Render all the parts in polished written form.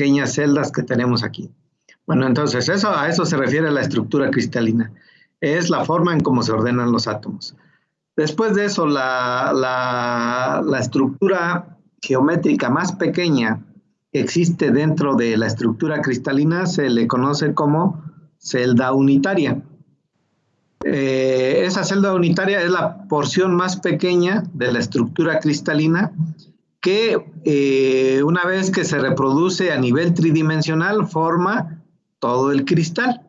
pequeñas celdas que tenemos aquí. Bueno, entonces a eso se refiere la estructura cristalina. Es la forma en cómo se ordenan los átomos. Después de eso, la estructura geométrica más pequeña que existe dentro de la estructura cristalina se le conoce como celda unitaria. Esa celda unitaria es la porción más pequeña de la estructura cristalina que una vez que se reproduce a nivel tridimensional forma todo el cristal.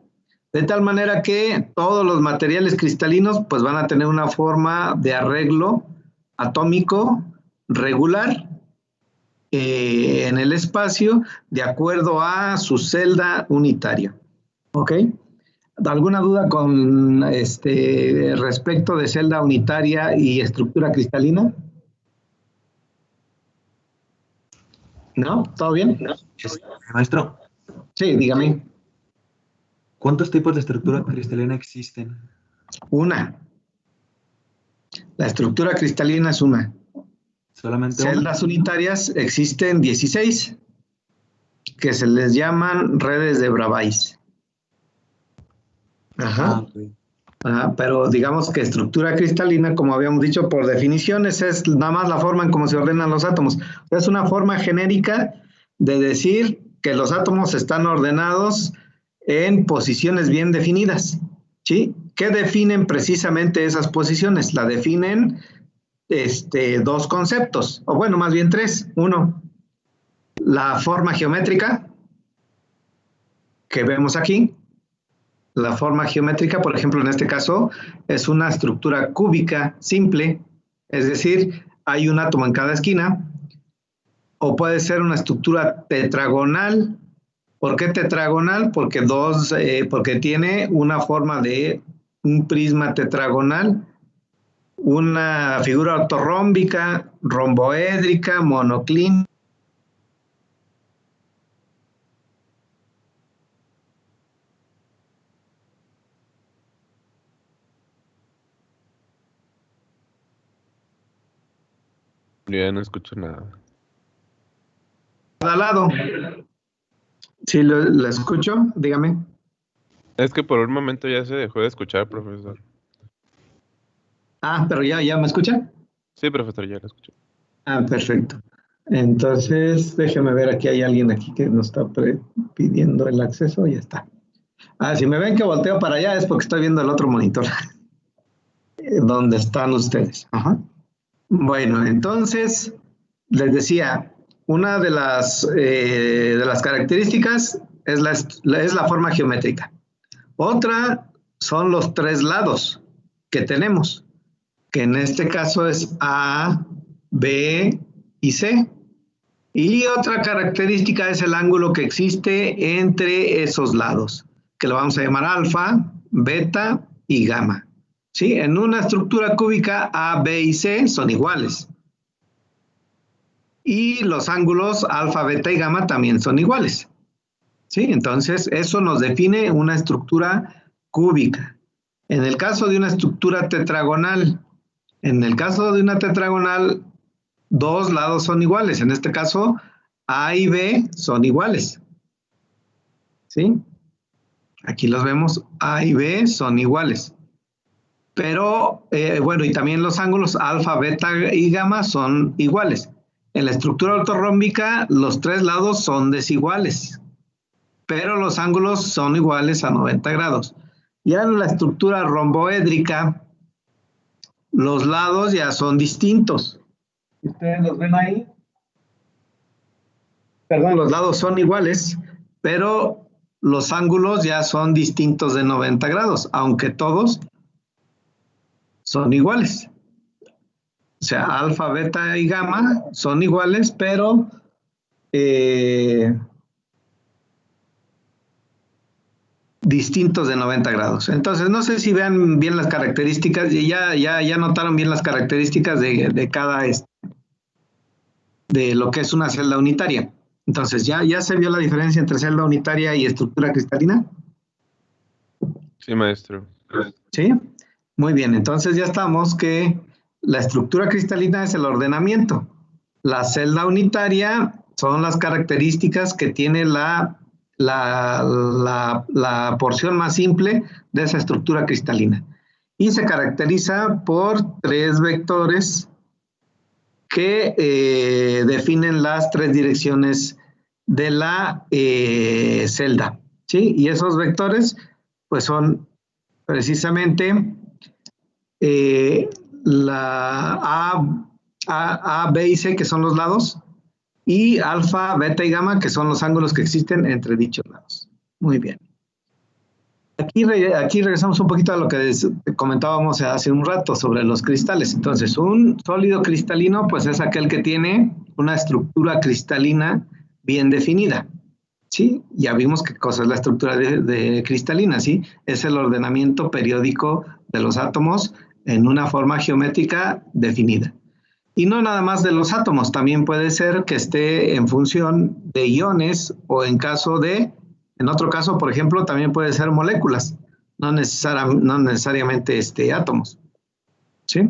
De tal manera que todos los materiales cristalinos pues van a tener una forma de arreglo atómico regular en el espacio de acuerdo a su celda unitaria. ¿Ok? ¿Alguna duda con respecto de celda unitaria y estructura cristalina? ¿No? ¿Todo bien? Maestro. Sí, dígame. ¿Cuántos tipos de estructura cristalina existen? Una. La estructura cristalina es una. ¿Solamente Celdas unitarias existen 16, que se les llaman redes de Bravais. Ajá. Okay. Pero digamos que estructura cristalina, como habíamos dicho, por definiciones, es nada más la forma en cómo se ordenan los átomos. Es una forma genérica de decir que los átomos están ordenados en posiciones bien definidas, ¿sí? ¿Qué definen precisamente esas posiciones? La definen dos conceptos, o bueno, más bien tres. Uno, la forma geométrica que vemos aquí. La forma geométrica, por ejemplo, en este caso, es una estructura cúbica simple, es decir, hay un átomo en cada esquina, o puede ser una estructura tetragonal. ¿Por qué tetragonal? Porque tiene una forma de un prisma tetragonal, una figura ortorrómbica, romboédrica, monoclínica. Ya no escucho nada. Cada lado. Sí, lo escucho, dígame. Es que por un momento ya se dejó de escuchar, profesor. Pero ya me escucha. Sí, profesor, ya lo escucho. Perfecto. Entonces, déjeme ver, aquí hay alguien aquí que nos está pidiendo el acceso, ya está. Si me ven que volteo para allá es porque estoy viendo el otro monitor, donde están ustedes. Ajá. Bueno, entonces, les decía, una de las características es la forma geométrica. Otra son los tres lados que tenemos, que en este caso es A, B y C. Y otra característica es el ángulo que existe entre esos lados, que lo vamos a llamar alfa, beta y gamma. ¿Sí? En una estructura cúbica A, B y C son iguales. Y los ángulos alfa, beta y gamma también son iguales. ¿Sí? Entonces, eso nos define una estructura cúbica. En el caso de una estructura tetragonal, dos lados son iguales. En este caso, A y B son iguales. ¿Sí? Aquí los vemos, A y B son iguales. Pero, bueno, y también los ángulos alfa, beta y gamma son iguales. En la estructura ortorrómbica, los tres lados son desiguales, pero los ángulos son iguales a 90 grados. Ya en la estructura romboédrica, los lados ya son distintos. ¿Ustedes los ven ahí? Perdón, los lados son iguales, pero los ángulos ya son distintos de 90 grados, aunque todos son iguales. O sea, alfa, beta y gamma son iguales, pero distintos de 90 grados. Entonces, no sé si vean bien las características, y ya notaron bien las características de cada de lo que es una celda unitaria. Entonces, ¿ya se vio la diferencia entre celda unitaria y estructura cristalina? Sí, maestro. ¿Sí? Muy bien, entonces ya estamos que la estructura cristalina es el ordenamiento. La celda unitaria son las características que tiene la porción más simple de esa estructura cristalina. Y se caracteriza por 3 vectores que definen las 3 direcciones de la celda, ¿sí? Y esos vectores, pues son precisamente la A, B y C, que son los lados, y alfa, beta y gamma, que son los ángulos que existen entre dichos lados. Muy bien. Aquí regresamos un poquito a lo que comentábamos hace un rato sobre los cristales. Entonces, un sólido cristalino, pues es aquel que tiene una estructura cristalina bien definida, ¿sí? Ya vimos qué cosa es la estructura de cristalina, ¿sí? Es el ordenamiento periódico de los átomos en una forma geométrica definida. Y no nada más de los átomos, también puede ser que esté en función de iones o en otro caso, por ejemplo, también puede ser moléculas, no necesariamente átomos, ¿sí?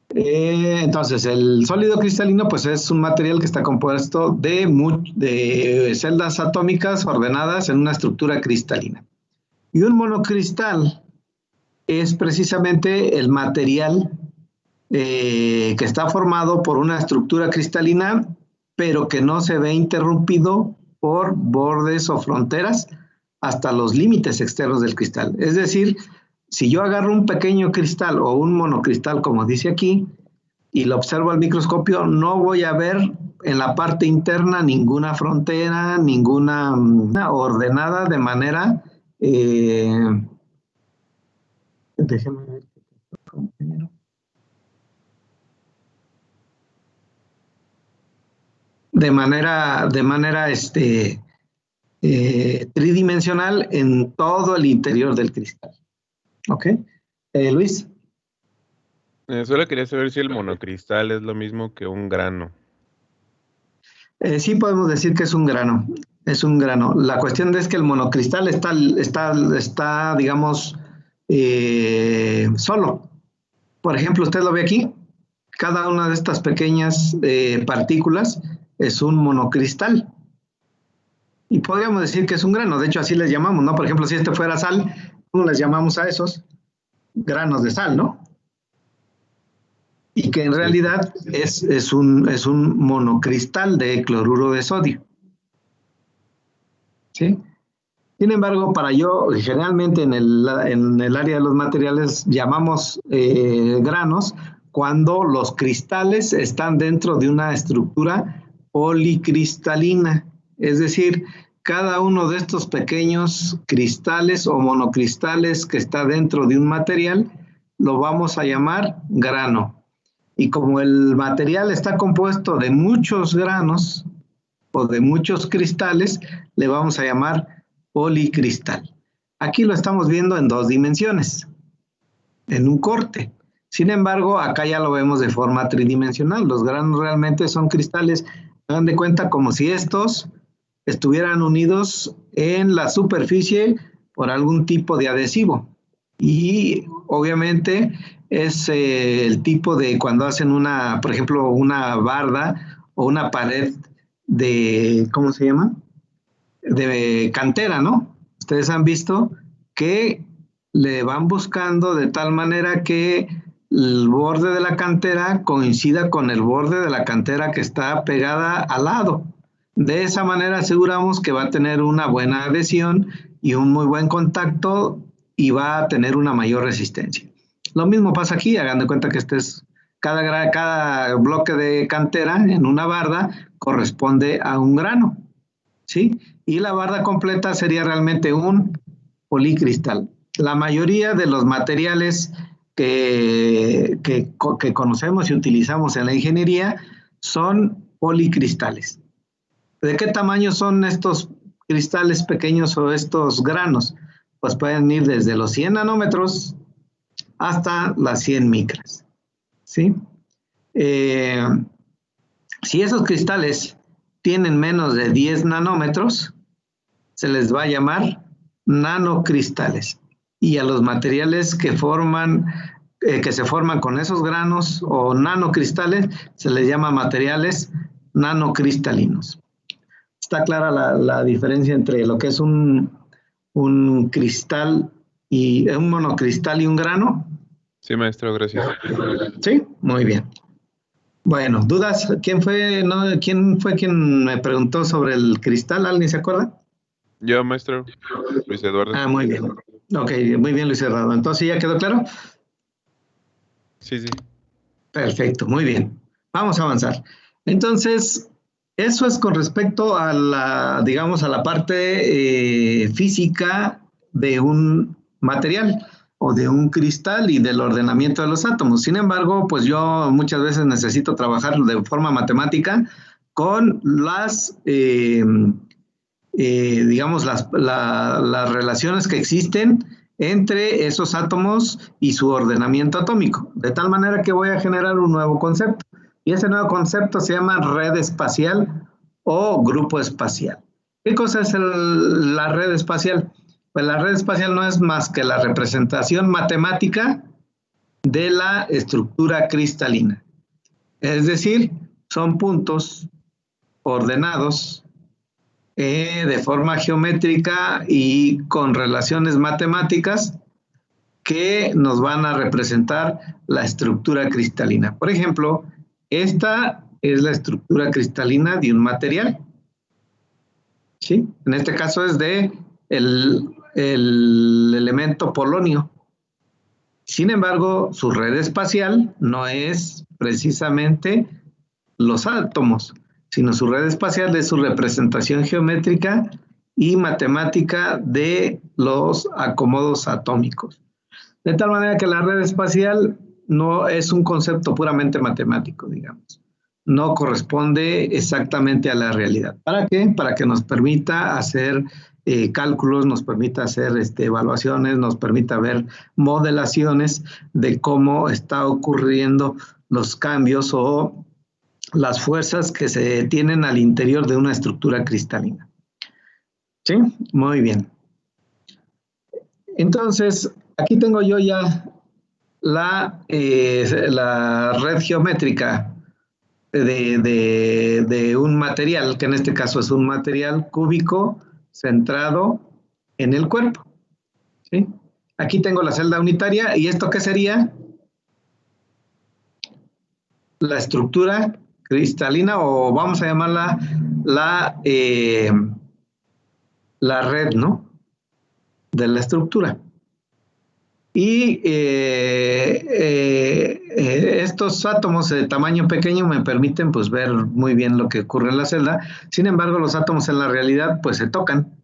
Entonces, el sólido cristalino, pues es un material que está compuesto de celdas atómicas ordenadas en una estructura cristalina. Y un monocristal es precisamente el material que está formado por una estructura cristalina, pero que no se ve interrumpido por bordes o fronteras hasta los límites externos del cristal. Es decir, si yo agarro un pequeño cristal o un monocristal, como dice aquí, y lo observo al microscopio, no voy a ver en la parte interna ninguna frontera, ninguna ordenada de manera... déjeme ver, compañero. De manera tridimensional en todo el interior del cristal. ¿Ok? Luis. Solo quería saber si el monocristal es lo mismo que un grano. Sí podemos decir que es un grano. Es un grano. La cuestión es que el monocristal está digamos, solo. Por ejemplo, usted lo ve aquí. Cada una de estas pequeñas partículas es un monocristal. Y podríamos decir que es un grano. De hecho, así les llamamos, ¿no? Por ejemplo, si este fuera sal, ¿cómo les llamamos a esos? Granos de sal, ¿no? Y que en realidad es un monocristal de cloruro de sodio. ¿Sí? Sin embargo, generalmente en el área de los materiales llamamos granos cuando los cristales están dentro de una estructura policristalina. Es decir, cada uno de estos pequeños cristales o monocristales que está dentro de un material lo vamos a llamar grano. Y como el material está compuesto de muchos granos o de muchos cristales, le vamos a llamar policristal. Aquí lo estamos viendo en 2 dimensiones, en un corte. Sin embargo, acá ya lo vemos de forma tridimensional. Los granos realmente son cristales, hagan de cuenta como si estos estuvieran unidos en la superficie por algún tipo de adhesivo. Y obviamente es el tipo de cuando hacen por ejemplo, una barda o una pared de, ¿cómo se llama? De cantera, ¿no? Ustedes han visto que le van buscando de tal manera que el borde de la cantera coincida con el borde de la cantera que está pegada al lado. De esa manera aseguramos que va a tener una buena adhesión y un muy buen contacto y va a tener una mayor resistencia. Lo mismo pasa aquí, hagan de cuenta que cada bloque de cantera en una barda corresponde a un grano, ¿sí? Y la barda completa sería realmente un policristal. La mayoría de los materiales que conocemos y utilizamos en la ingeniería son policristales. ¿De qué tamaño son estos cristales pequeños o estos granos? Pues pueden ir desde los 100 nanómetros hasta las 100 micras, ¿sí? Si esos cristales tienen menos de 10 nanómetros, se les va a llamar nanocristales. Y a los materiales que se forman con esos granos o nanocristales se les llama materiales nanocristalinos. ¿Está clara la diferencia entre lo que es un cristal y un monocristal y un grano? Sí, maestro, gracias. Sí, muy bien. Bueno, ¿dudas? ¿Quién fue quien me preguntó sobre el cristal? ¿Alguien se acuerda? Yo, maestro, Luis Eduardo. Ah, muy bien. Ok, muy bien, Luis Eduardo. Entonces, ¿ya quedó claro? Sí, sí. Perfecto, muy bien. Vamos a avanzar. Entonces, eso es con respecto a digamos, a la parte física de un material o de un cristal y del ordenamiento de los átomos. Sin embargo, pues yo muchas veces necesito trabajar de forma matemática con digamos, las relaciones que existen entre esos átomos y su ordenamiento atómico, de tal manera que voy a generar un nuevo concepto. Y ese nuevo concepto se llama red espacial o grupo espacial. ¿Qué cosa es la red espacial? Pues la red espacial no es más que la representación matemática de la estructura cristalina. Es decir, son puntos ordenados de forma geométrica y con relaciones matemáticas que nos van a representar la estructura cristalina. Por ejemplo, esta es la estructura cristalina de un material. ¿Sí? En este caso es de el elemento polonio. Sin embargo, su red espacial no es precisamente los átomos, sino su red espacial es su representación geométrica y matemática de los acomodos atómicos. De tal manera que la red espacial no es un concepto puramente matemático, digamos. No corresponde exactamente a la realidad. ¿Para qué? Para que nos permita hacer cálculos, nos permita hacer evaluaciones, nos permita ver modelaciones de cómo está ocurriendo los cambios o las fuerzas que se tienen al interior de una estructura cristalina. ¿Sí? Muy bien. Entonces, aquí tengo yo ya la red geométrica de un material, que en este caso es un material cúbico centrado en el cuerpo. ¿Sí? Aquí tengo la celda unitaria, ¿y esto qué sería? La estructura cristalina, o vamos a llamarla la red, ¿no? De la estructura. Y estos átomos de tamaño pequeño me permiten pues ver muy bien lo que ocurre en la celda. Sin embargo, los átomos en la realidad pues se tocan,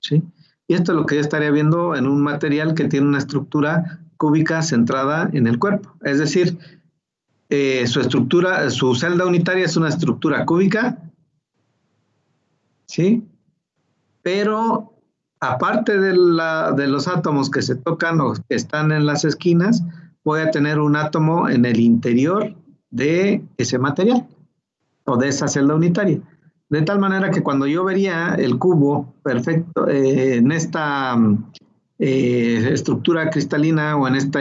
¿sí? Y esto es lo que yo estaría viendo en un material que tiene una estructura cúbica centrada en el cuerpo. Es decir, su estructura, su celda unitaria es una estructura cúbica, ¿sí? Pero aparte de los átomos que se tocan o que están en las esquinas, voy a tener un átomo en el interior de ese material o de esa celda unitaria. De tal manera que cuando yo vería el cubo perfecto en esta estructura cristalina o en esta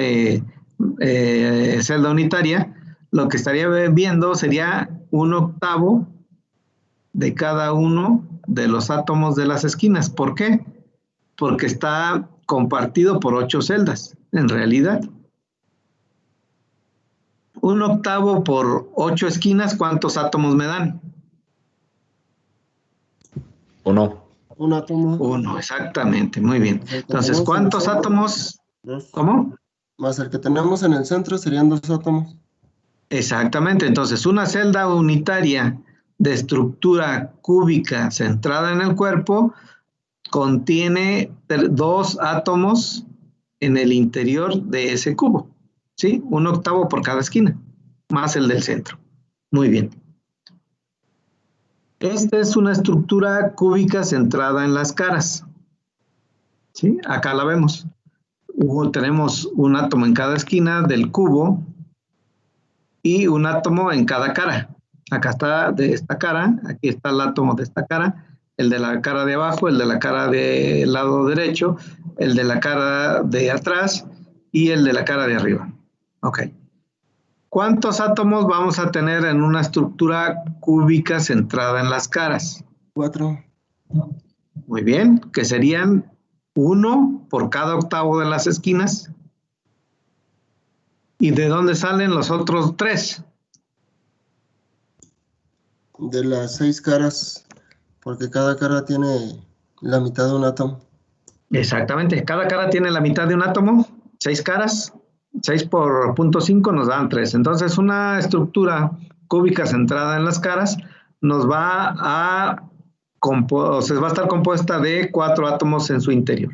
celda unitaria, lo que estaría viendo sería 1/8 de cada uno de los átomos de las esquinas. ¿Por qué? Porque está compartido por 8 celdas, en realidad. 1/8 por 8 esquinas, ¿cuántos átomos me dan? 1. Un átomo. 1, exactamente, muy bien. Entonces, ¿cuántos átomos? Dos. ¿Cómo? Más el que tenemos en el centro serían 2 átomos. Exactamente, entonces una celda unitaria de estructura cúbica centrada en el cuerpo contiene 2 átomos en el interior de ese cubo, ¿sí? 1/8 por cada esquina, más el del centro. Muy bien. Esta es una estructura cúbica centrada en las caras, ¿sí? Acá la vemos. Tenemos un átomo en cada esquina del cubo y un átomo en cada cara. Acá está de esta cara, aquí está el átomo de esta cara, el de la cara de abajo, el de la cara del lado derecho, el de la cara de atrás y el de la cara de arriba. Ok. ¿Cuántos átomos vamos a tener en una estructura cúbica centrada en las caras? 4. Muy bien, que serían 1 por cada octavo de las esquinas. ¿Y de dónde salen los otros 3? De las 6 caras, porque cada cara tiene la mitad de un átomo. Exactamente, cada cara tiene la mitad de un átomo, 6 caras, 6 por 0.5 nos dan 3. Entonces, una estructura cúbica centrada en las caras nos va a estar compuesta de 4 átomos en su interior.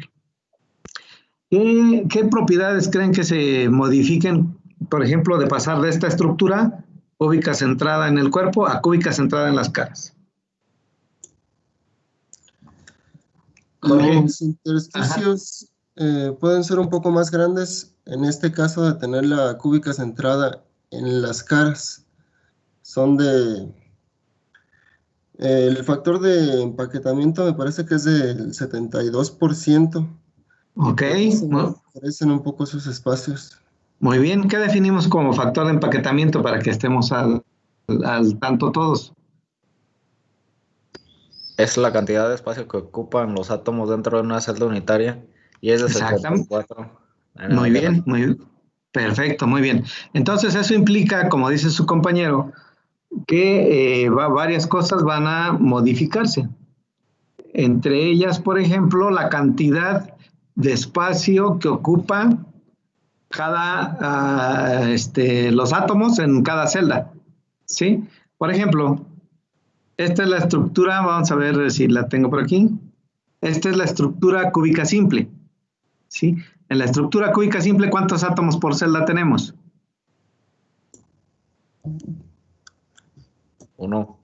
¿Qué propiedades creen que se modifiquen, por ejemplo, de pasar de esta estructura cúbica centrada en el cuerpo a cúbica centrada en las caras? Los intersticios pueden ser un poco más grandes, en este caso de tener la cúbica centrada en las caras. Son el factor de empaquetamiento me parece que es del 72%. Ok, Parecen un poco sus espacios. muy bien. ¿Qué definimos como factor de empaquetamiento para que estemos al tanto todos? Es la cantidad de espacio que ocupan los átomos dentro de una celda unitaria y es de 74. Muy bien, muy bien. Perfecto, muy bien. Entonces eso implica, como dice su compañero, que varias cosas van a modificarse. Entre ellas, por ejemplo, la cantidad de espacio que ocupa los átomos en cada celda, ¿sí? Por ejemplo, esta es la estructura, vamos a ver si la tengo por aquí. Esta es la estructura cúbica simple, ¿sí? En la estructura cúbica simple, ¿cuántos átomos por celda tenemos? 1.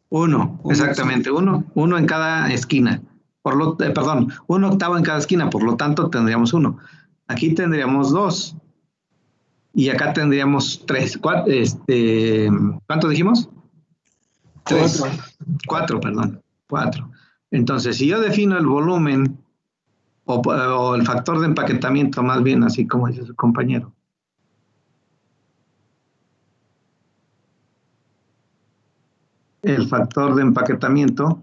1, exactamente, uno en cada esquina. Perdón, 1/8 en cada esquina, por lo tanto tendríamos 1. Aquí tendríamos 2. Y acá tendríamos 3. ¿Cuánto dijimos? 3. 4, perdón. 4. Entonces, si yo defino el volumen o el factor de empaquetamiento, más bien, así como dice su compañero. El factor de empaquetamiento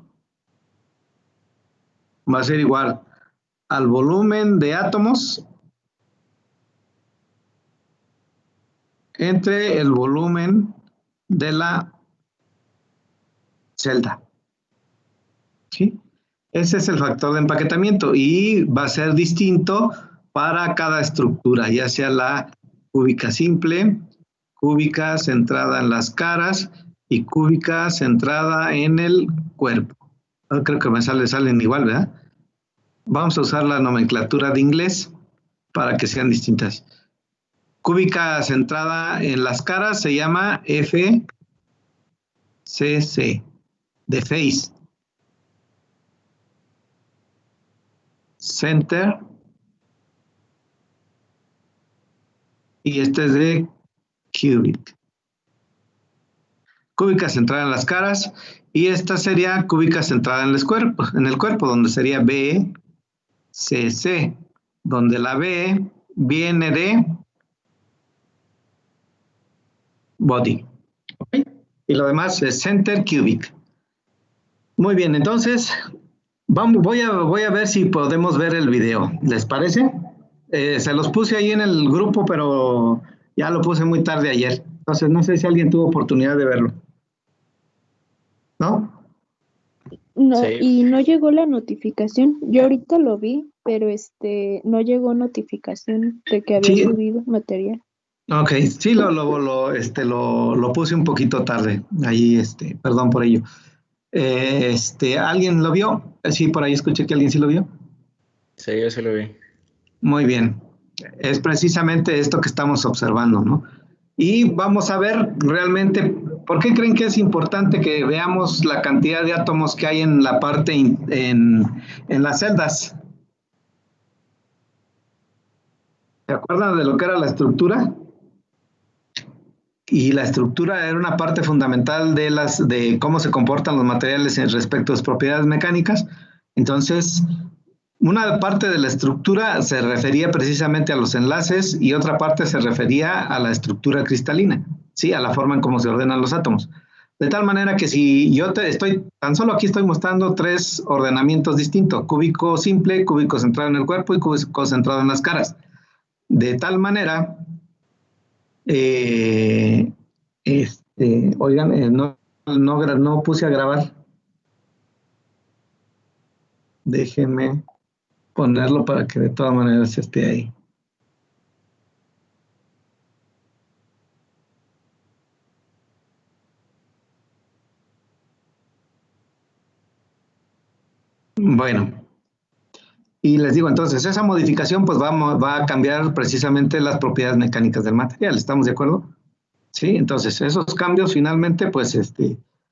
va a ser igual al volumen de átomos entre el volumen de la celda. ¿Sí? Ese es el factor de empaquetamiento y va a ser distinto para cada estructura, ya sea la cúbica simple, cúbica centrada en las caras y cúbica centrada en el cuerpo. Creo que me salen igual, ¿verdad? Vamos a usar la nomenclatura de inglés para que sean distintas. Cúbica centrada en las caras se llama FCC, de face. Center. Y este es de cubic. Cúbica centrada en las caras. Y esta sería cúbica centrada en el cuerpo, donde sería BCC, donde la B viene de body. ¿Okay? Y lo demás es center cubic. Muy bien, entonces voy a ver si podemos ver el video. ¿Les parece? Se los puse ahí en el grupo, pero ya lo puse muy tarde ayer. Entonces no sé si alguien tuvo oportunidad de verlo. ¿No? No, Sí. y no llegó la notificación. Yo ahorita lo vi, pero no llegó notificación de que había subido material. Ok, sí, lo puse un poquito tarde. Ahí, perdón por ello. ¿Alguien lo vio? Sí, por ahí escuché que alguien sí lo vio. Sí, yo sí lo vi. Muy bien. Es precisamente esto que estamos observando, ¿no? Y vamos a ver realmente, ¿por qué creen que es importante que veamos la cantidad de átomos que hay en la parte, en las celdas? ¿Se acuerdan de lo que era la estructura? Y la estructura era una parte fundamental de cómo se comportan los materiales en respecto a sus propiedades mecánicas. Entonces, una parte de la estructura se refería precisamente a los enlaces y otra parte se refería a la estructura cristalina, ¿sí? A la forma en cómo se ordenan los átomos. De tal manera que si yo tan solo aquí estoy mostrando 3 ordenamientos distintos: cúbico simple, cúbico centrado en el cuerpo y cúbico centrado en las caras. De tal manera, oigan, no puse a grabar. Déjenme ponerlo para que de todas maneras esté ahí. Bueno, y les digo, entonces, esa modificación pues va a cambiar precisamente las propiedades mecánicas del material, ¿estamos de acuerdo? Sí, entonces, esos cambios finalmente pues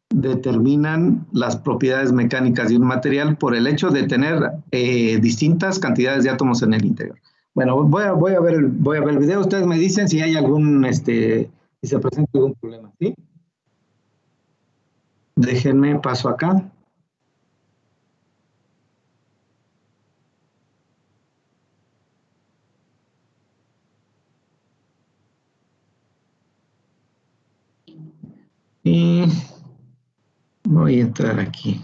determinan las propiedades mecánicas de un material por el hecho de tener distintas cantidades de átomos en el interior. Bueno, voy a ver el video, ustedes me dicen si hay si se presenta algún problema, ¿sí? Déjenme paso acá. Y voy a entrar aquí.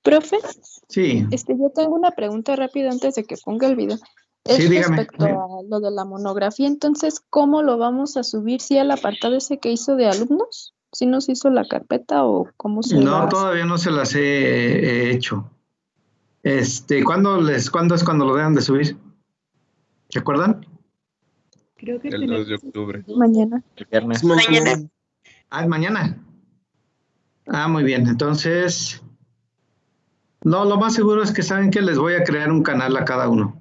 Profe, Sí, yo tengo una pregunta rápida antes de que ponga el video. sí, Es dígame. respecto a lo de la monografía, entonces, ¿cómo lo vamos a subir? ¿Sí al apartado ese que hizo de alumnos? ¿Sí nos hizo la carpeta o cómo se va a No, hacer? todavía no se las he hecho. ¿Cuándo es cuando lo deben de subir? ¿Se acuerdan? Creo que El 2 de octubre. mañana. El viernes. Mañana. Ah, es mañana. Ah, muy bien. Entonces, no, lo más seguro es que saben que les voy a crear un canal a cada uno.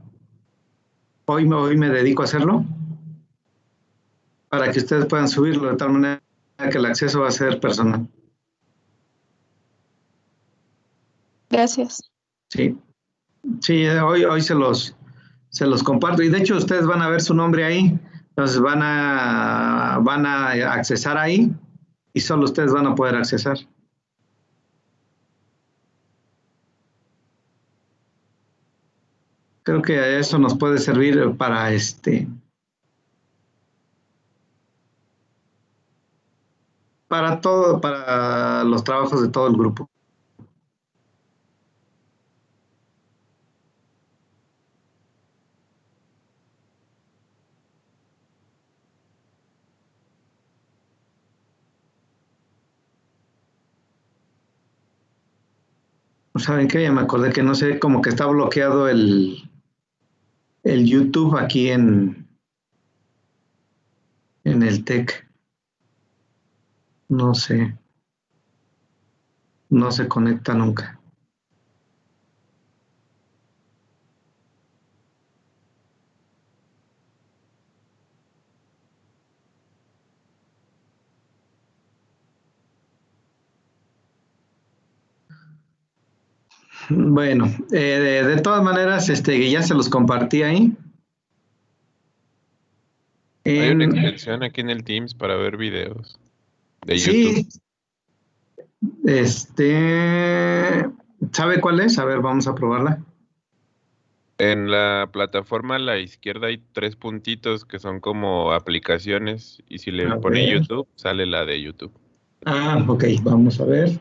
Hoy me dedico a hacerlo para que ustedes puedan subirlo de tal manera que el acceso va a ser personal. Gracias. Sí, sí, hoy se los comparto y de hecho ustedes van a ver su nombre ahí, entonces van a accesar ahí y solo ustedes van a poder accesar. Creo que eso nos puede servir para todo, para los trabajos de todo el grupo. ¿Saben qué? Ya me acordé que no sé, como que está bloqueado el YouTube aquí en el TEC. No sé, no se conecta nunca. Bueno, de todas maneras, ya se los compartí ahí. Hay una extensión aquí en el Teams para ver videos de YouTube. Sí, ¿sabe cuál es? A ver, vamos a probarla. En la plataforma a la izquierda hay 3 puntitos que son como aplicaciones y si le A pone ver. YouTube, sale la de YouTube. Ah, ok, vamos a ver.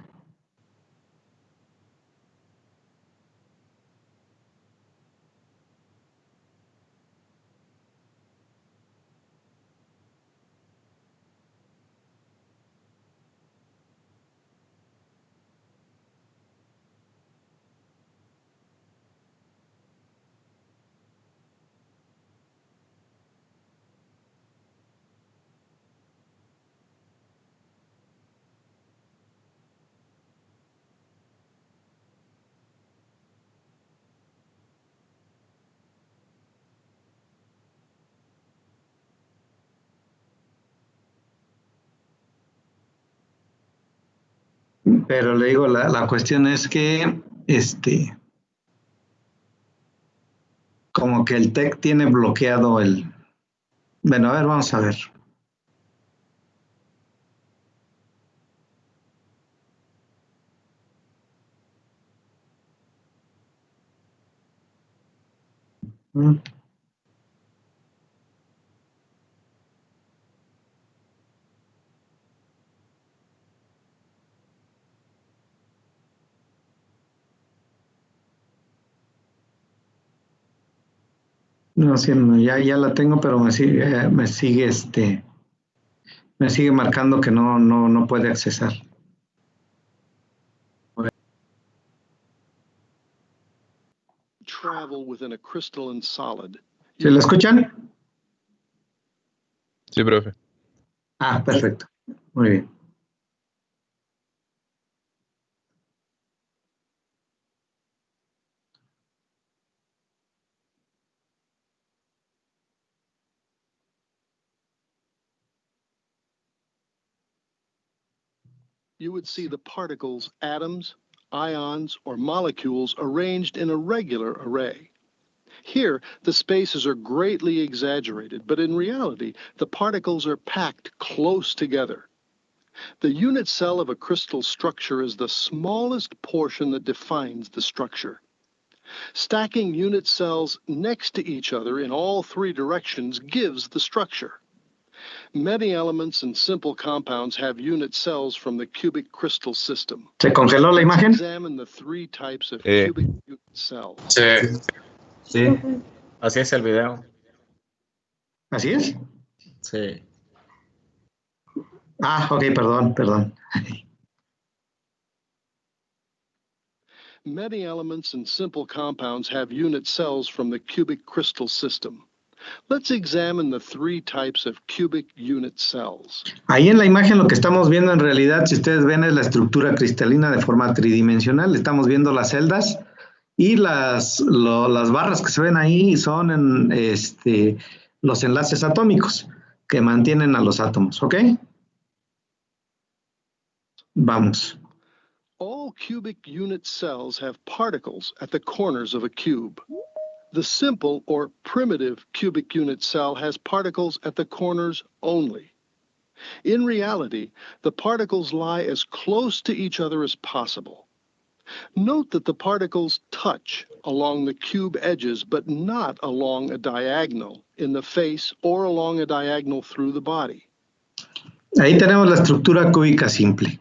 Pero le digo, la cuestión es que como que el TEC tiene bloqueado el... Bueno, a ver, vamos a ver. No, sí, no, ya la tengo, pero me sigue marcando que no puede accesar. Travel within a crystalline solid. ¿Se lo escuchan? Sí, profe. Ah, perfecto. Muy bien. You would see the particles, atoms, ions, or molecules arranged in a regular array. Here, the spaces are greatly exaggerated, but in reality, the particles are packed close together. The unit cell of a crystal structure is the smallest portion that defines the structure. Stacking unit cells next to each other in all three directions gives the structure. Many elements and simple compounds have unit cells from the cubic crystal system. ¿Se congeló la Let's imagen? examine the three types of cubic unit cells. Sí, Sí. así es el video. ¿Así es? Sí. Ah, ok, perdón. Many elements and simple compounds have unit cells from the cubic crystal system. Let's examine the three types of cubic unit cells. Ahí en la imagen lo que estamos viendo en realidad, si ustedes ven, es la estructura cristalina de forma tridimensional. Estamos viendo las celdas y las barras que se ven ahí son los enlaces atómicos que mantienen a los átomos, ¿ok? Vamos. All cubic unit cells have particles at the corners of a cube. The simple or primitive cubic unit cell has particles at the corners only. In reality, the particles lie as close to each other as possible. Note that the particles touch along the cube edges, but not along a diagonal in the face or along a diagonal through the body. Ahí tenemos la estructura cúbica simple,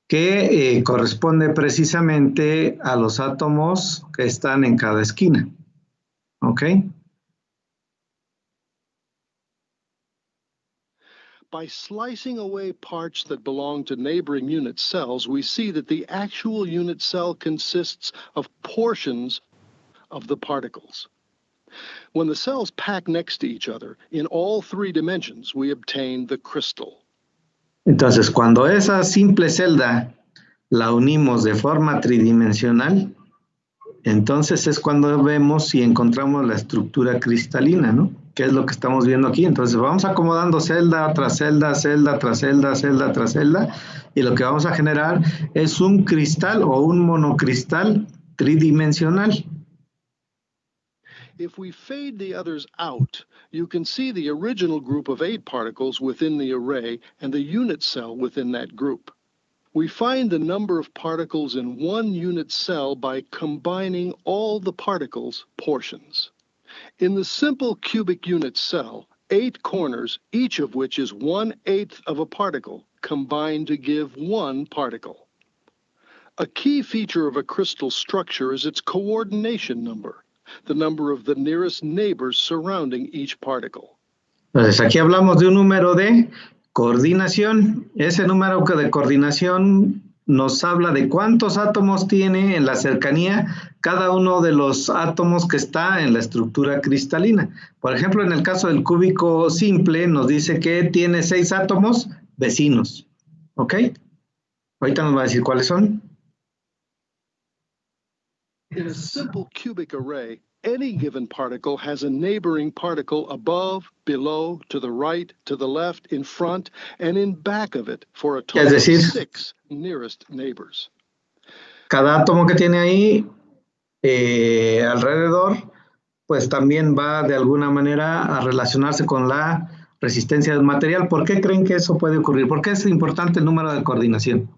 que corresponde precisamente a los átomos que están en cada esquina. ¿Ok? By slicing away parts that belong to neighboring unit cells, we see that the actual unit cell consists of portions of the particles. When the cells pack next to each other in all three dimensions, we obtain the crystal. Entonces, cuando esa simple celda la unimos de forma tridimensional, entonces es cuando vemos y encontramos la estructura cristalina, ¿no? Que es lo que estamos viendo aquí. Entonces vamos acomodando celda tras celda, celda tras celda, celda tras celda, y lo que vamos a generar es un cristal o un monocristal tridimensional. If we fade the others out, you can see the original group of 8 particles within the array and the unit cell within that group. We find the number of particles in one unit cell by combining all the particles' portions. In the simple cubic unit cell, 8 corners, each of which is 1/8 of a particle, combine to give 1 particle. A key feature of a crystal structure is its coordination number, the number of the nearest neighbors surrounding each particle. Entonces aquí hablamos de un número de coordinación. Ese número de coordinación nos habla de cuántos átomos tiene en la cercanía cada uno de los átomos que está en la estructura cristalina. Por ejemplo, en el caso del cúbico simple nos dice que tiene 6 átomos vecinos. ¿Ok? Ahorita nos va a decir cuáles son. In a simple cubic array, any given particle has a neighboring particle above, below, to the right, to the left, in front, and in back of it for a total of 6 nearest neighbors. Cada átomo que tiene ahí alrededor, pues también va de alguna manera a relacionarse con la resistencia del material. ¿Por qué creen que eso puede ocurrir? ¿Por qué es importante el número de coordinación?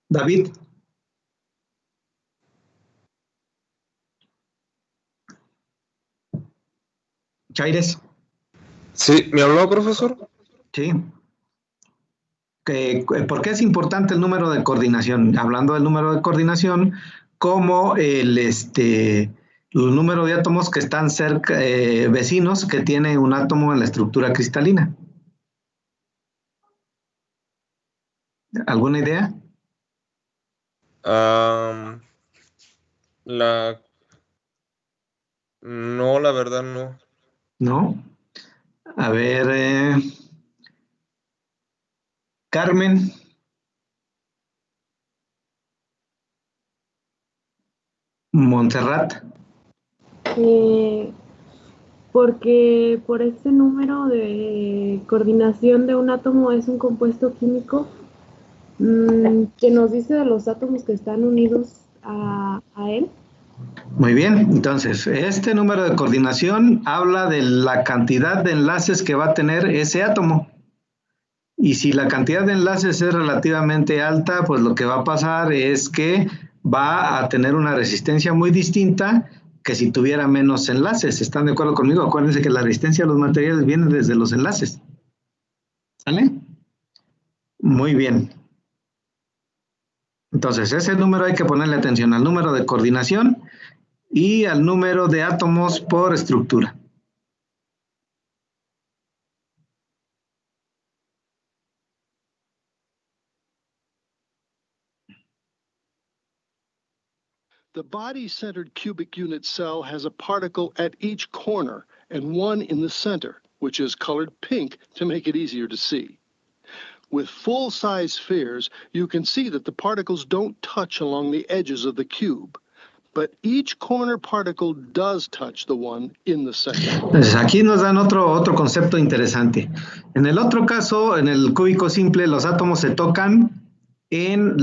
David. Chaires. Sí, ¿me habló, profesor? Sí. ¿Por qué es importante el número de coordinación? Hablando del número de coordinación, como el número de átomos que están cerca, vecinos, que tiene un átomo en la estructura cristalina. ¿Alguna idea? No, la verdad no. ¿No? A ver, Carmen. Montserrat. Porque por este número de coordinación de un átomo es un compuesto químico que nos dice de los átomos que están unidos a él. Muy bien, entonces, este número de coordinación habla de la cantidad de enlaces que va a tener ese átomo. Y si la cantidad de enlaces es relativamente alta, pues lo que va a pasar es que va a tener una resistencia muy distinta que si tuviera menos enlaces. ¿Están de acuerdo conmigo? Acuérdense que la resistencia de los materiales viene desde los enlaces. ¿Sale? Muy bien. Entonces, ese número hay que ponerle atención al número de coordinación y al número de átomos por estructura. The body-centered cubic unit cell has a particle at each corner and one in the center, which is colored pink to make it easier to see. With full-size spheres, you can see that the particles don't touch along the edges of the cube, but each corner particle does touch the one in the center. Entonces, aquí nos dan otro concepto interesante. En el otro caso, en el cúbico simple, los átomos se tocan en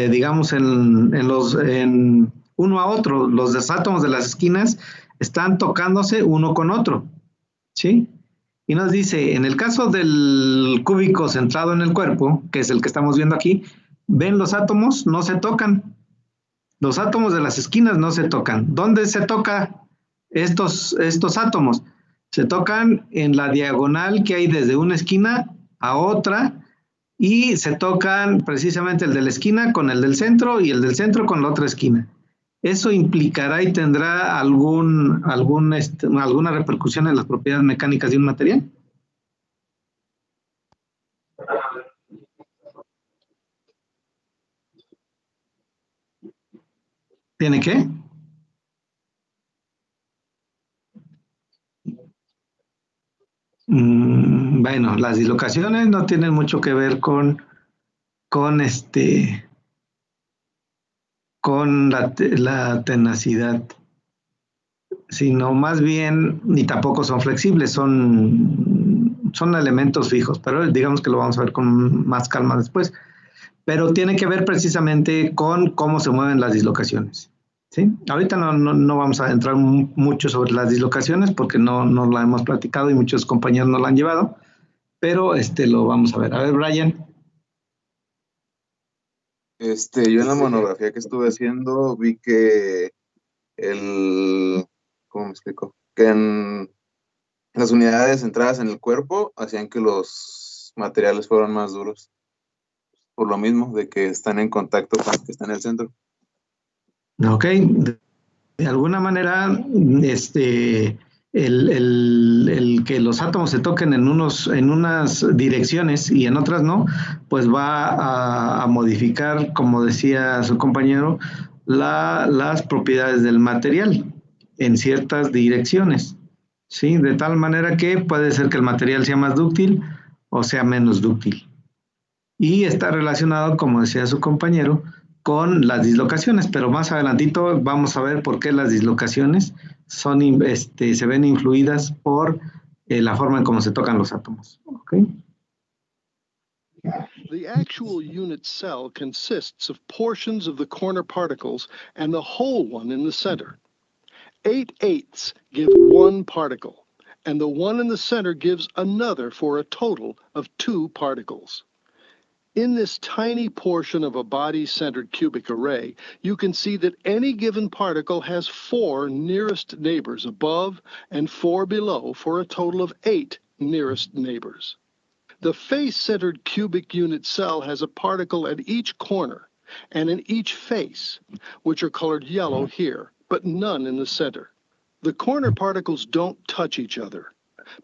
digamos, en uno a otro. Los átomos de las esquinas están tocándose uno con otro, ¿sí? Y nos dice, en el caso del cúbico centrado en el cuerpo, que es el que estamos viendo aquí, ven los átomos, no se tocan. Los átomos de las esquinas no se tocan. ¿Dónde se tocan estos átomos? Se tocan en la diagonal que hay desde una esquina a otra, y se tocan precisamente el de la esquina con el del centro y el del centro con la otra esquina. Eso implicará y tendrá alguna repercusión en las propiedades mecánicas de un material. ¿Tiene qué? Bueno, las dislocaciones no tienen mucho que ver con la tenacidad, sino más bien, ni tampoco son flexibles, son elementos fijos, pero digamos que lo vamos a ver con más calma después. Pero tiene que ver precisamente con cómo se mueven las dislocaciones, ¿sí? Ahorita no vamos a entrar mucho sobre las dislocaciones porque no la hemos platicado y muchos compañeros no la han llevado, pero lo vamos a ver. A ver, Brian. Yo en la monografía que estuve haciendo vi que ¿cómo me explico? Que en las unidades centradas en el cuerpo hacían que los materiales fueran más duros. Por lo mismo, de que están en contacto con el que está en el centro. Ok. De alguna manera, el que los átomos se toquen en unas direcciones y en otras no, pues va a modificar, como decía su compañero, las propiedades del material en ciertas direcciones, ¿sí? De tal manera que puede ser que el material sea más dúctil o sea menos dúctil. Y está relacionado, como decía su compañero, con las dislocaciones, pero más adelantito vamos a ver por qué las dislocaciones se ven influidas por la forma en cómo se tocan los átomos. ¿Okay? The actual unit cell consists of portions of the corner particles and the whole one in the center. 8/8 give one particle, and the one in the center gives another for a total of 2 particles. In this tiny portion of a body-centered cubic array, you can see that any given particle has 4 nearest neighbors above and 4 below for a total of 8 nearest neighbors. The face-centered cubic unit cell has a particle at each corner and in each face, which are colored yellow here, but none in the center. The corner particles don't touch each other,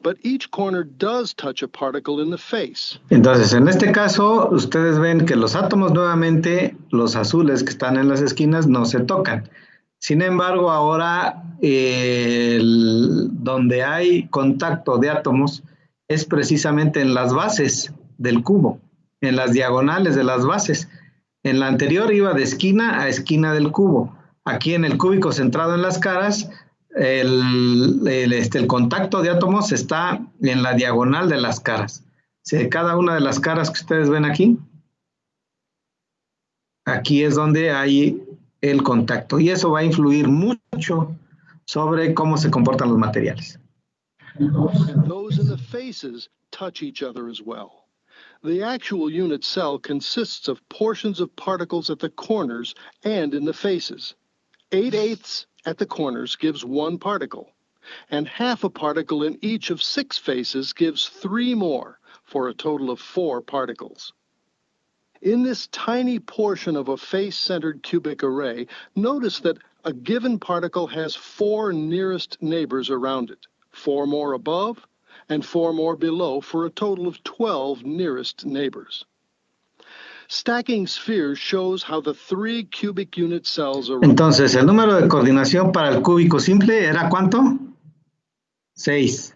but each corner does touch a particle in the face. Entonces, en este caso, ustedes ven que los átomos nuevamente, los azules que están en las esquinas, no se tocan. Sin embargo, ahora donde hay contacto de átomos es precisamente en las bases del cubo, en las diagonales de las bases. En la anterior iba de esquina a esquina del cubo. Aquí en el cúbico centrado en las caras, el contacto de átomos está en la diagonal de las caras. Sí, cada una de las caras que ustedes ven aquí, aquí es donde hay el contacto. Y eso va a influir mucho sobre cómo se comportan los materiales. And those in the faces touch each other as well. The actual unit cell consists of portions of particles at the corners and in the faces. 8/8 at the corners gives 1 particle, and half a particle in each of 6 faces gives 3 more, for a total of 4 particles. In this tiny portion of a face-centered cubic array, notice that a given particle has 4 nearest neighbors around it, 4 more above, and 4 more below, for a total of 12 nearest neighbors. Stacking spheres shows how the 3 cubic unit cells are... Entonces, el número de coordinación para el cúbico simple era ¿cuánto? 6.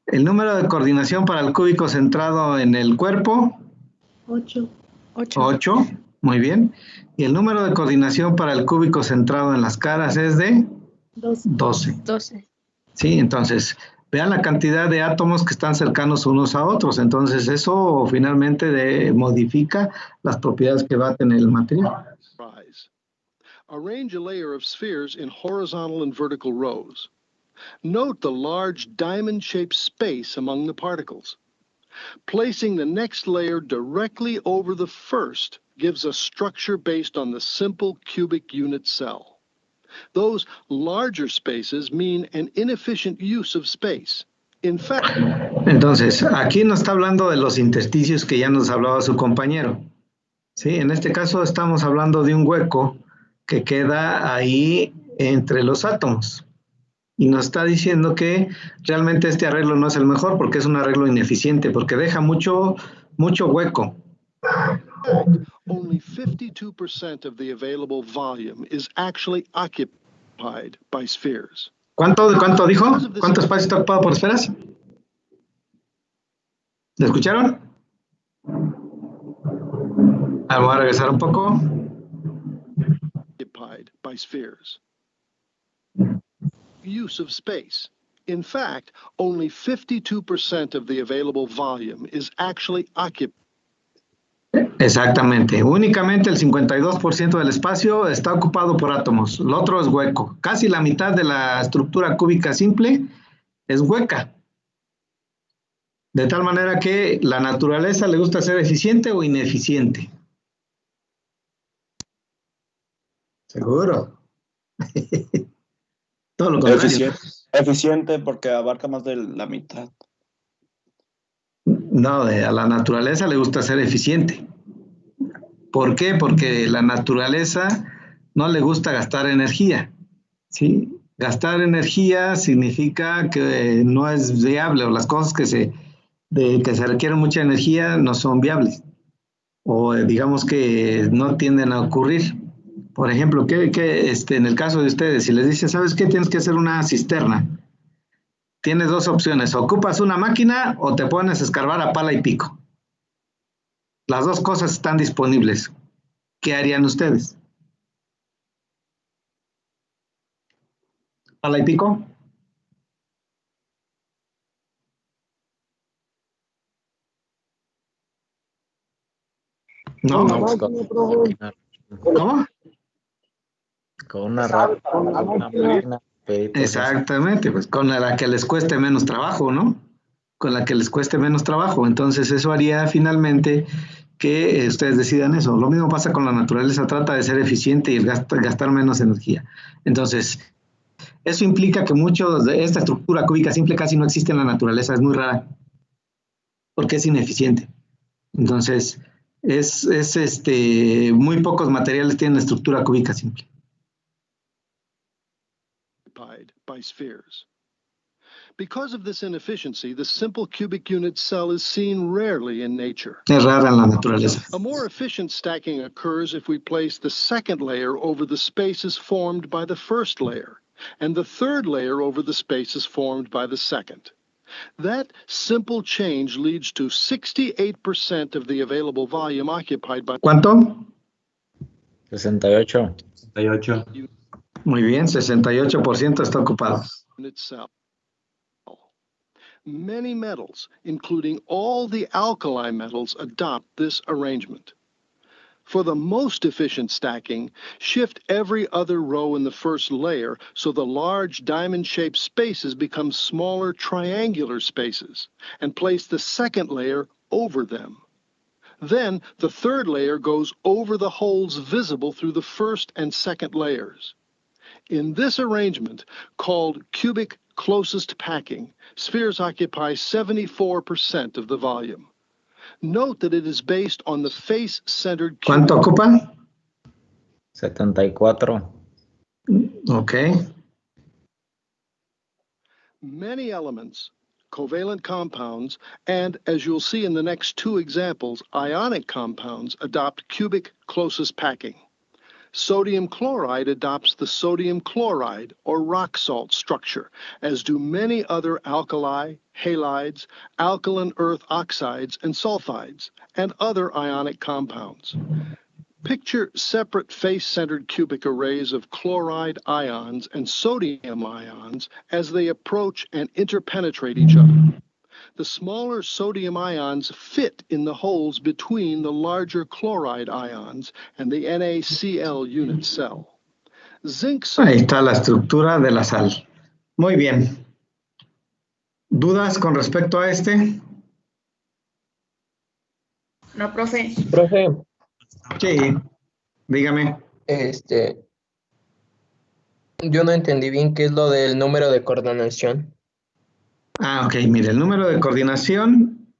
El número de coordinación para el cúbico centrado en el cuerpo... 8. 8. Muy bien. Y el número de coordinación para el cúbico centrado en las caras es de... 12. 12. Sí, entonces, vean la cantidad de átomos que están cercanos unos a otros. Entonces, eso finalmente modifica las propiedades que va a tener el material. Arrange a layer of spheres in horizontal and vertical rows. Note the large diamond-shaped space among the particles. Placing the next layer directly over the first gives a structure based on the simple cubic unit cell. Those larger spaces mean an inefficient use of space. In fact... Entonces, aquí nos está hablando de los intersticios que ya nos hablaba su compañero. Sí, en este caso estamos hablando de un hueco que queda ahí entre los átomos. Y nos está diciendo que realmente este arreglo no es el mejor porque es un arreglo ineficiente, porque deja mucho hueco. Only 52% of the available volume is actually occupied by spheres. ¿Cuánto dijo? ¿Cuánto espacio está ocupado por esferas? ¿Le escucharon? Vamos a regresar un poco. Occupied by spheres. Use of space. In fact, only 52% of the available volume is actually occupied. Exactamente. Únicamente el 52% del espacio está ocupado por átomos. Lo otro es hueco. Casi la mitad de la estructura cúbica simple es hueca. De tal manera que la naturaleza le gusta ser eficiente o ineficiente. Seguro. Todo lo contrario. Eficiente porque abarca más de la mitad. No, a la naturaleza le gusta ser eficiente. ¿Por qué? Porque la naturaleza no le gusta gastar energía. ¿Sí? Gastar energía significa que no es viable, o las cosas que se requieren mucha energía no son viables. O digamos que no tienden a ocurrir. Por ejemplo, en el caso de ustedes, si les dicen, ¿sabes qué? Tienes que hacer una cisterna. Tienes 2 opciones, ocupas una máquina o te pones a escarbar a pala y pico. Las 2 cosas están disponibles. ¿Qué harían ustedes? ¿Pala y pico? No, No, no. pues con una máquina. ¿Cómo? Con una máquina. Exactamente, pues con la que les cueste menos trabajo, ¿no? Con la que les cueste menos trabajo. Entonces eso haría finalmente que ustedes decidan eso. Lo mismo pasa con la naturaleza, trata de ser eficiente y gastar menos energía. Entonces, eso implica que muchos de esta estructura cúbica simple casi no existe en la naturaleza, es muy rara, porque es ineficiente. Entonces, muy pocos materiales tienen estructura cúbica simple. By spheres. Because of this inefficiency, the simple cubic unit cell is seen rarely in nature. Es rara en la naturaleza. A more efficient stacking occurs if we place the second layer over the spaces formed by the first layer, and the third layer over the spaces formed by the second. That simple change leads to 68% of the available volume occupied by... ¿Cuánto? 68. 68. Muy bien, 68% está ocupado. Many metals, including all the alkali metals, adopt this arrangement. For the most efficient stacking, shift every other row in the first layer so the large diamond-shaped spaces become smaller triangular spaces, and place the second layer over them. Then the third layer goes over the holes visible through the first and second layers. In this arrangement, called cubic closest packing, spheres occupy 74% of the volume. Note that it is based on the face-centered cubic... ¿Cuánto ocupa? 74. Okay. Many elements, covalent compounds, and, as you'll see in the next two examples, ionic compounds adopt cubic closest packing. Sodium chloride adopts the sodium chloride or rock salt structure, as do many other alkali, halides, alkaline earth oxides, and sulfides, and other ionic compounds. Picture separate face-centered cubic arrays of chloride ions and sodium ions as they approach and interpenetrate each other. The smaller sodium ions fit in the holes between the larger chloride ions and the NaCl unit cell. Zinc cell... Ahí está la estructura de la sal. Muy bien. ¿Dudas con respecto a este? No, profe. Profe, Sí, dígame. Yo no entendí bien qué es lo del número de coordinación. Ah, ok, mire, el número de coordinación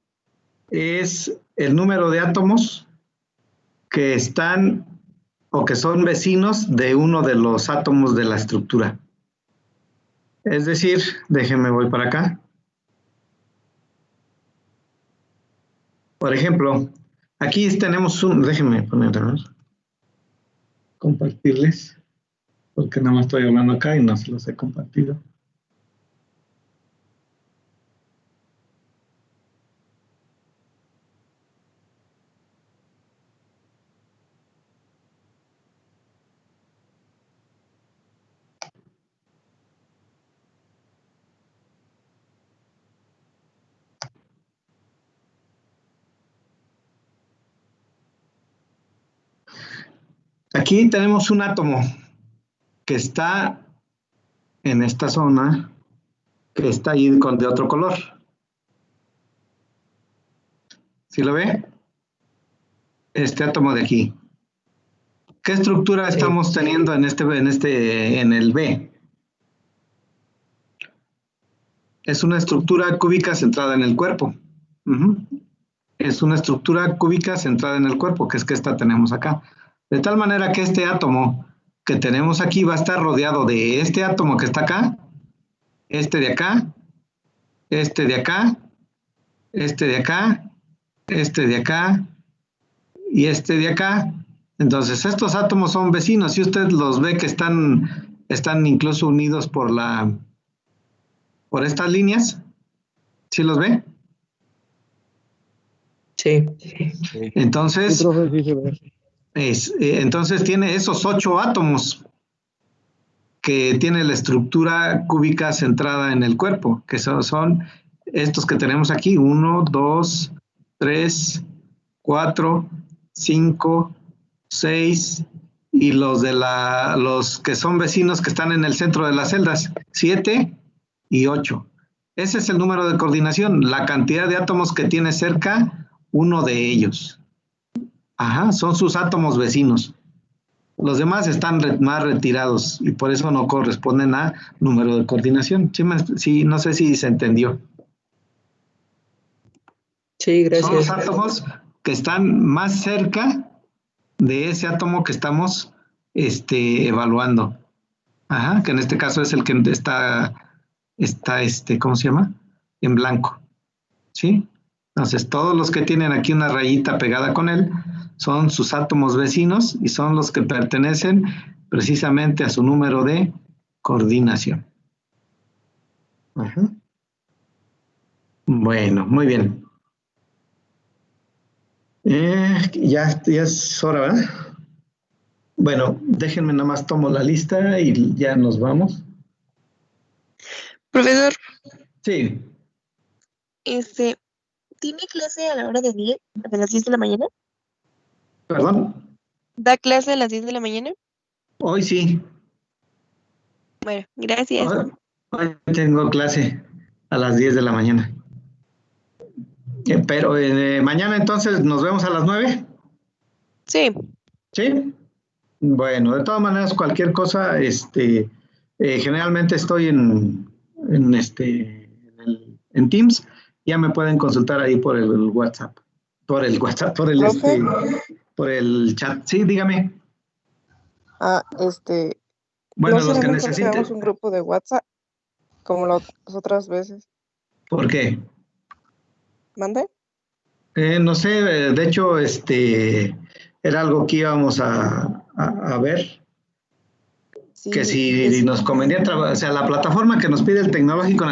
es el número de átomos que están o que son vecinos de uno de los átomos de la estructura. Es decir, déjenme voy para acá. Por ejemplo, aquí tenemos déjenme poner, a ver, compartirles, porque nada más estoy hablando acá y no se los he compartido. Aquí tenemos un átomo que está en esta zona, que está ahí de otro color. ¿Sí lo ve? Este átomo de aquí. ¿Qué estructura estamos teniendo en el B? Es una estructura cúbica centrada en el cuerpo. Es una estructura cúbica centrada en el cuerpo, que es que esta tenemos acá. De tal manera que este átomo que tenemos aquí va a estar rodeado de este átomo que está acá, este de acá, este de acá, este de acá, este de acá y este de acá. Entonces estos átomos son vecinos y usted los ve que están incluso unidos por estas líneas. ¿Sí los ve? Sí. Entonces, Sí, profe, sí se ve. Entonces tiene esos 8 átomos que tiene la estructura cúbica centrada en el cuerpo, que son estos que tenemos aquí, 1, 2, 3, 4, 5, 6 y los que son vecinos que están en el centro de las celdas, 7 y 8. Ese es el número de coordinación, la cantidad de átomos que tiene cerca uno de ellos. Ajá, son sus átomos vecinos. Los demás están más retirados y por eso no corresponden a número de coordinación. Sí, no sé si se entendió. Sí, gracias. Son los átomos que están más cerca de ese átomo que estamos evaluando. Ajá, que en este caso es el que está ¿cómo se llama? En blanco. ¿Sí? Entonces, todos los que tienen aquí una rayita pegada con él son sus átomos vecinos y son los que pertenecen precisamente a su número de coordinación. Ajá. Bueno, muy bien. Ya es hora, ¿verdad? Bueno, déjenme nada más tomo la lista y ya nos vamos. Profesor, Sí. ¿Tiene clase a la hora de las 10 de la mañana? ¿Perdón? ¿Da clase a las 10 de la mañana? Hoy sí. Bueno, gracias. Hoy tengo clase a las 10 de la mañana. Pero mañana entonces nos vemos a las 9. Sí. ¿Sí? Bueno, de todas maneras, cualquier cosa, generalmente estoy en Teams, ya me pueden consultar ahí por el WhatsApp, por el chat. Sí, dígame. Bueno, ¿no los que será mejor que necesiten. hagamos un grupo de WhatsApp como las otras veces? ¿Por qué? ¿Mande? No sé, de hecho, era algo que íbamos a ver. Sí, Que si nos convenía, o sea, la plataforma que nos pide el Tecnológico